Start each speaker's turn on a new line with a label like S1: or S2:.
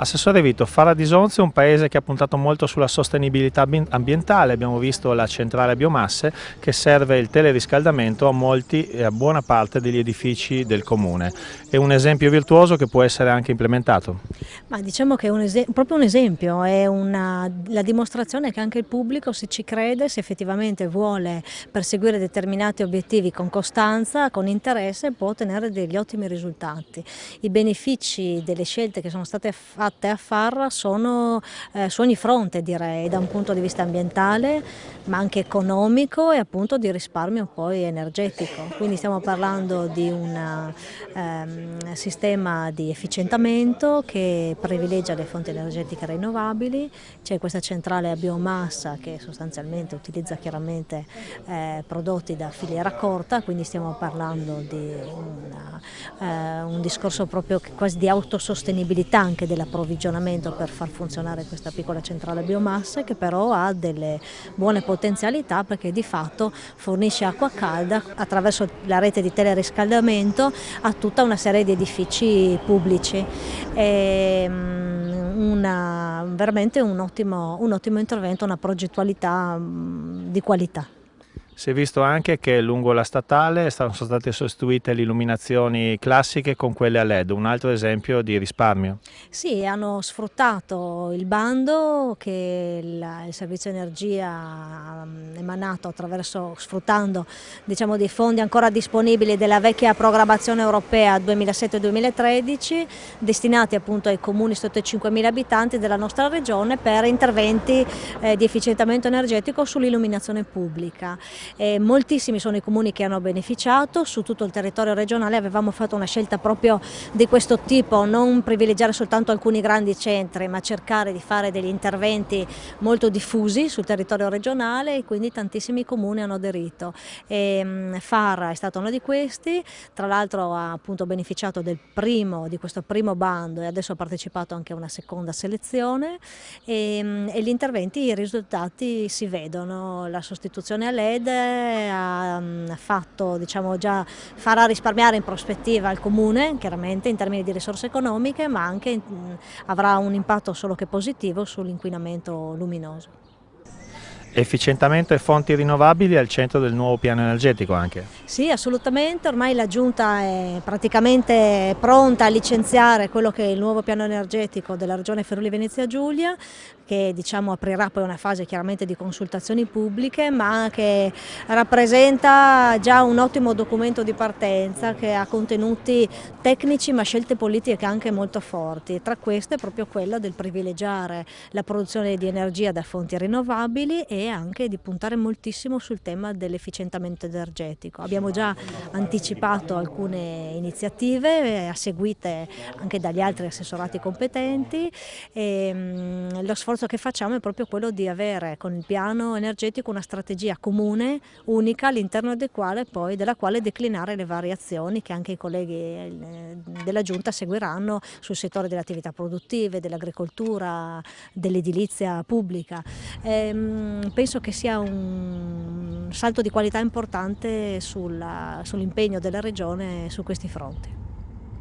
S1: Assessore Vito, Fara di Sonzio è un paese che ha puntato molto sulla sostenibilità ambientale. Abbiamo visto la centrale a biomasse che serve il teleriscaldamento a molti e a buona parte degli edifici del comune. È un esempio virtuoso che può essere anche implementato.
S2: Ma diciamo che è proprio un esempio, è la dimostrazione che anche il pubblico, se ci crede, se effettivamente vuole perseguire determinati obiettivi con costanza, con interesse, può ottenere degli ottimi risultati. I benefici delle scelte che sono state fatte a Farra sono su ogni fronte, direi, da un punto di vista ambientale, ma anche economico e appunto di risparmio poi energetico. Quindi stiamo parlando di un sistema di efficientamento che privilegia le fonti energetiche rinnovabili. C'è questa centrale a biomassa che sostanzialmente utilizza chiaramente prodotti da filiera corta, quindi stiamo parlando di un discorso proprio quasi di autosostenibilità anche dell'approvvigionamento per far funzionare questa piccola centrale a biomasse, che però ha delle buone potenzialità perché di fatto fornisce acqua calda attraverso la rete di teleriscaldamento a tutta una serie di edifici pubblici. Veramente un ottimo intervento, una progettualità di qualità.
S1: Si è visto anche che lungo la statale sono state sostituite le illuminazioni classiche con quelle a LED, un altro esempio di risparmio.
S2: Sì, hanno sfruttato il bando che il servizio energia ha emanato sfruttando diciamo, dei fondi ancora disponibili della vecchia programmazione europea 2007-2013 destinati appunto ai comuni sotto i 5.000 abitanti della nostra regione per interventi di efficientamento energetico sull'illuminazione pubblica. Moltissimi sono i comuni che hanno beneficiato, su tutto il territorio regionale avevamo fatto una scelta proprio di questo tipo, non privilegiare soltanto alcuni grandi centri ma cercare di fare degli interventi molto diffusi sul territorio regionale e quindi tantissimi comuni hanno aderito. Farra è stato uno di questi, tra l'altro ha appunto beneficiato di questo primo bando e adesso ha partecipato anche a una seconda selezione e gli interventi, i risultati si vedono, la sostituzione a LED farà risparmiare in prospettiva il comune, chiaramente in termini di risorse economiche, ma anche avrà un impatto solo che positivo sull'inquinamento luminoso.
S1: Efficientamento e fonti rinnovabili al centro del nuovo piano energetico anche.
S2: Sì, assolutamente, ormai la Giunta è praticamente pronta a licenziare quello che è il nuovo piano energetico della Regione Friuli Venezia Giulia, che diciamo aprirà poi una fase chiaramente di consultazioni pubbliche, ma che rappresenta già un ottimo documento di partenza che ha contenuti tecnici ma scelte politiche anche molto forti. Tra queste è proprio quella del privilegiare la produzione di energia da fonti rinnovabili e anche di puntare moltissimo sul tema dell'efficientamento energetico. Abbiamo già anticipato alcune iniziative seguite anche dagli altri assessorati competenti e lo sforzo che facciamo è proprio quello di avere con il piano energetico una strategia comune, unica, all'interno della quale declinare le varie azioni che anche i colleghi della Giunta seguiranno sul settore delle attività produttive, dell'agricoltura, dell'edilizia pubblica. Penso che sia un salto di qualità importante sull'impegno della Regione su questi fronti.